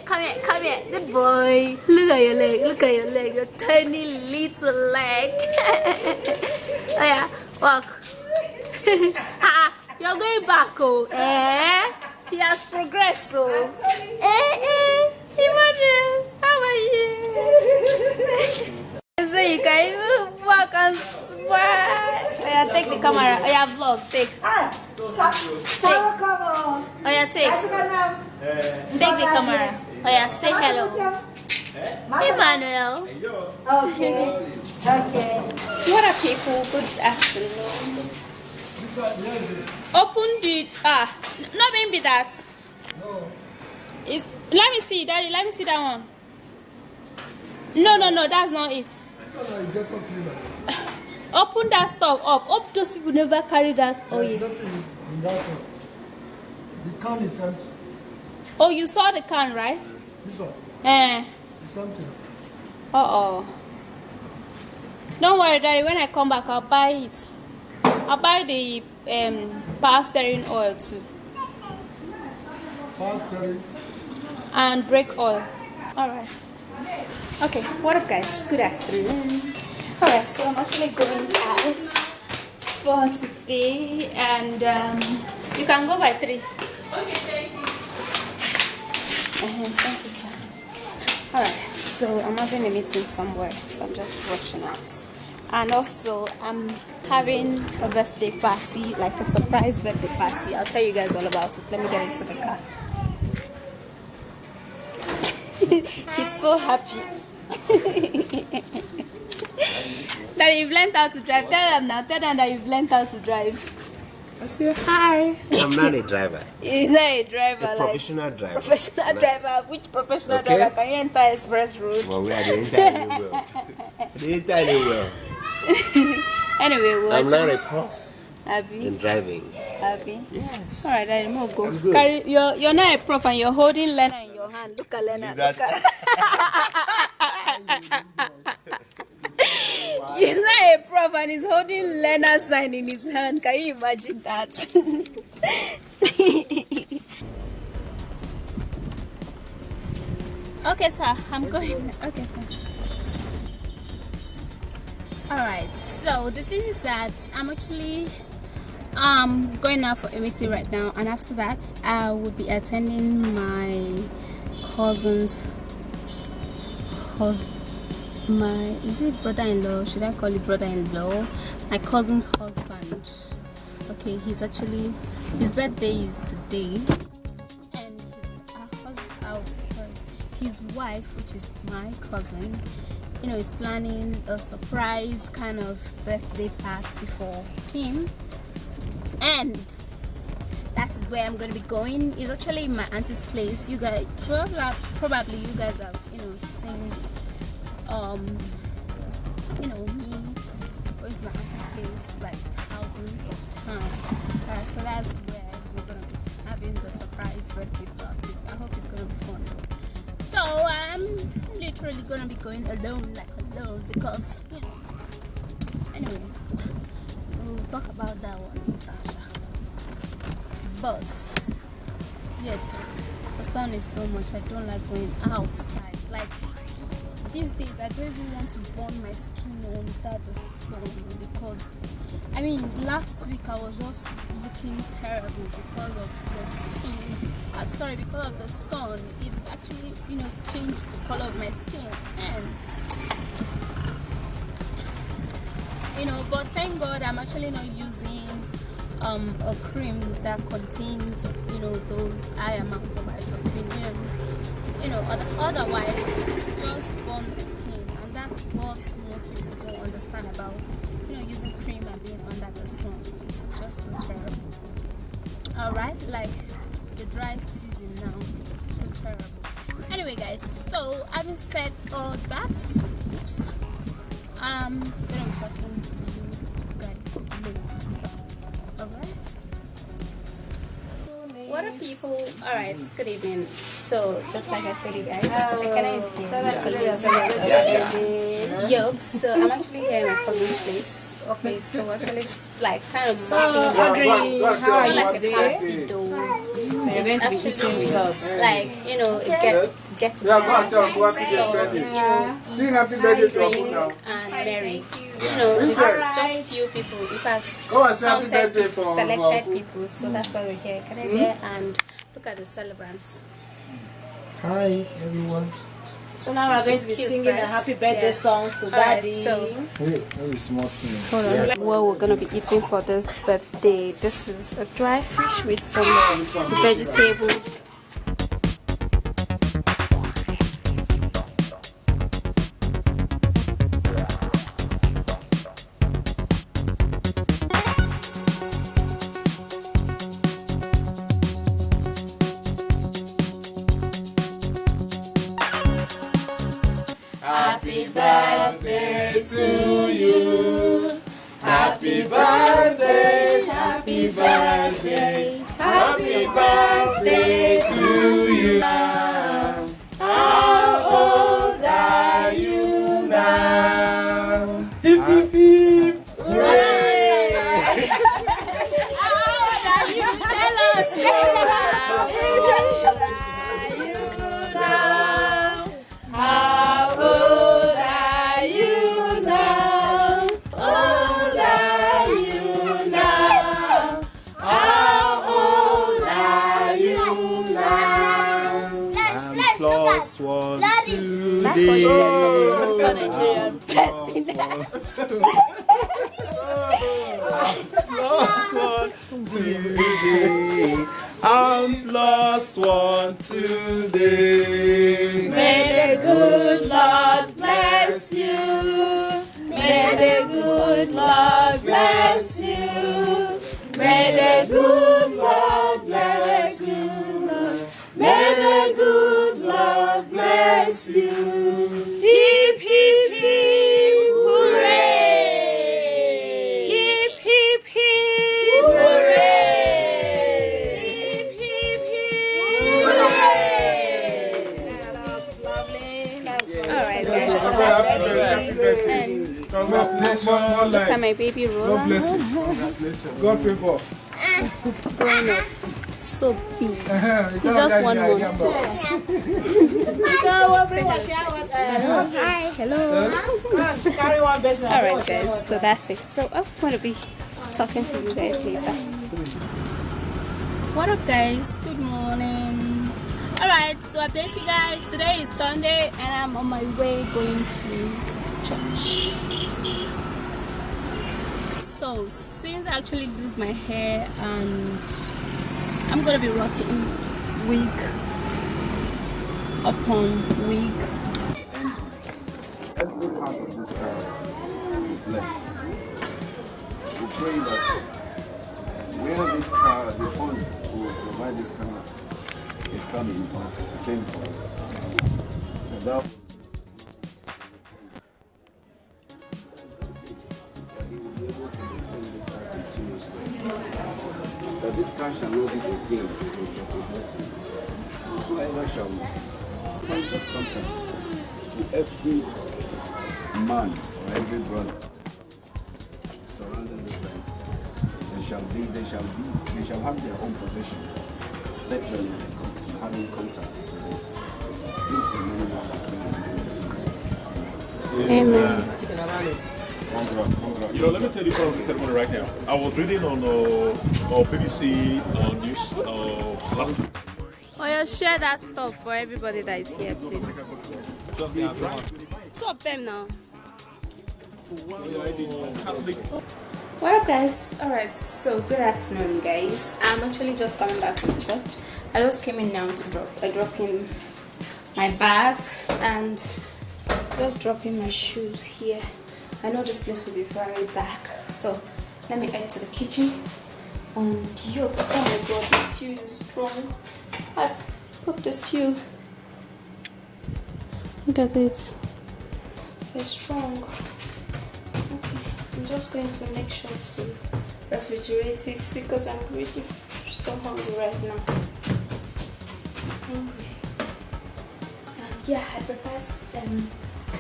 come here. Good boy. Look at your leg, your tiny little leg. Oh yeah, walk. You're going back, oh. He has progressed, so. Imagine. How are you? So you can even walk and smile. Oh yeah, take the camera. Oh yeah, vlog. Take. Oh yeah, take. Take the camera. Oh yeah, say hello. Emmanuel. Okay. What are people? Good afternoon. Open the not maybe that. No. It's, let me see, Daddy. Let me see that one. No, that's not it. Open that stuff up. Hope those people never carry that. Oh yeah. The can is empty. Oh, you saw the can, right? This one. It's empty. Don't worry, Daddy. When I come back, I'll buy it. I'll buy the power steering oil too. Power steering. And brake oil. Alright. Okay, what up guys? Good afternoon. Alright, so I'm actually going out for today and you can go by 3. Okay, thank you. Thank you, sir. Alright, so I'm having a meeting somewhere, so I'm just rushing out. And also I'm having a birthday party, like a surprise birthday party. I'll tell you guys all about it. Let me get into the car. He's so happy. That you've learned how to drive. Tell them now. Tell them that you've learned how to drive. I say hi. I'm not a driver. He's not a driver. A professional driver. Professional driver. Which professional driver can you enter Express Road? Well, we are the entire world. The entire world. Anyway, I'm not a prof Abby. in driving. Abby? Yes. Alright, then we'll go. I'm good. Carry, you're not a prof and you're holding Lena in your hand. Look at Lena. Look at He's not a prof and he's holding Lena's sign in his hand. Can you imagine that? Okay, sir. I'm going. Okay, thanks. Alright, so the thing is that I'm actually going out for a meeting right now, and after that I will be attending my cousin's is it brother-in-law? Should I call it brother-in-law? My cousin's husband. Okay, his birthday is today, and his wife, which is my cousin, you know, is planning a surprise kind of birthday party for him, and that is where I'm going to be going. It's actually in my auntie's place. You guys probably you guys have, you know, seen you know, me going to my auntie's place like thousands of times. So that's where we're going to be having the surprise birthday party. I hope it's going to be fun. So I'm literally going to be going alone, because, you know, anyway, we'll talk about that one, Natasha. But yeah, the sun is so much. I don't like going outside. Like these days, I don't even want to burn my skin under the sun, because I mean, last week I was just looking terrible because of the skin. Because of the sun. It's actually, you know, changed the color of my skin, and you know, but thank God I'm actually not using a cream that contains, you know, those high amount of hydroquinone. You know, otherwise it just burn the skin, and that's what most people don't understand about, you know, using cream and being under the sun. It's just so terrible. Alright, like the dry season now, so terrible. Anyway guys, so having said all that, oops, I'm gonna be talking to you guys later. Alright, what are people? Alright, good evening. So just like I told you guys, can I excuse you? Yo, so I'm actually here in my cousin's place. Okay, so actually it's like kind of making like a party though. So So you're going to be eating with us. Like, you know, get together, Sing happy birthday to Abu now. and merry. You know, this is just few people. In fact, Go and say happy counted birthday for selected people. So that's why we're here. Can I say and look at the celebrants. Hi everyone. So now we're going to be Cute, singing right? a happy birthday Yeah. song to Alright, Daddy. so Hey, very small thing. hold on. What we're gonna be eating for this birthday? This is a dry fish with some vegetable. Happy birthday to you. Happy birthday, happy birthday, happy birthday to you. How old are you now? Hip hip hip. Hooray! How old are you now? Old are you now? How old are you now? I'm plus one today. That's what you get from Nigerian Plus one today. I'm plus one today. May the good Lord bless you. May the good Lord bless you. May the good Lord bless you. May the good Lord bless you. Hip, hip, hip, hooray! Hip, hip, hip, hooray! Hip, hip, hip, hooray! That's lovely. That's lovely. Alright, Happy birthday. and Congratulations. look at my baby roller. God bless you. Congratulations. God favor. Growing up so big. It's He's just 1 month plus. Hi. Hello. Carry one person. Alright guys, so that's it. So I'm going to be talking to you guys later. What up guys? Good morning. Alright, so update you guys. Today is Sunday and I'm on my way going to church. So since I actually lose my hair and I'm gonna be rocking wig upon wig. Every part of this car is blessed. We pray that where this car, the fund will provide this car is coming from, came from. And that that this car shall not be again with blessing. Whosoever shall point of contact to every man or every brother surrounding this land, they shall have their own possession. Literally, having contact with this. This is Amen. You know, let me tell you something ceremony right now. I was reading on BBC news last week. Oh, yeah, share that stuff for everybody that is here, please. Two of them now. What up, guys? Alright, so good afternoon, guys. I'm actually just coming back from church. I just came in now to drop in my bags and just drop in my shoes here. I know this place will be very dark, so let me head to the kitchen. And yo, oh my god, this stew is strong. I cooked the stew. Look at it. It's strong. Okay, I'm just going to make sure to refrigerate it because I'm really so hungry right now. Anyway, yeah, I prepared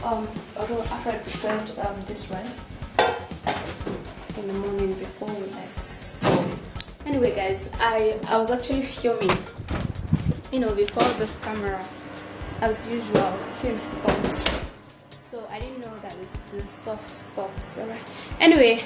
although after I prepared this rice in the morning before we left. So anyway guys, I was actually filming before this camera, as usual, things stopped. So I didn't know that the stuff stopped. Alright. Anyway,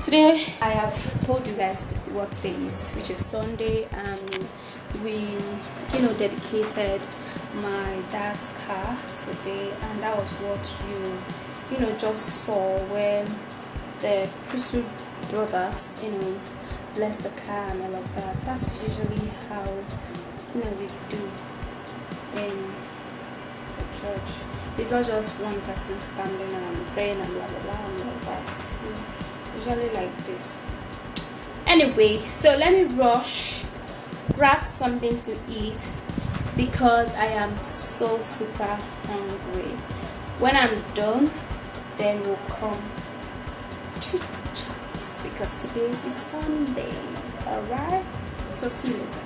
today I have told you guys what today is, which is Sunday, and we dedicated my dad's car today, and that was what you just saw when the priesthood brothers bless the car and all of that. That's usually how we do in the church. It's not just one person standing and praying and blah blah blah and all that. It's usually like this. Anyway, so let me rush, grab something to eat because I am so super hungry. When I'm done, then we'll come chit chats because today is Sunday. Alright, so see you later.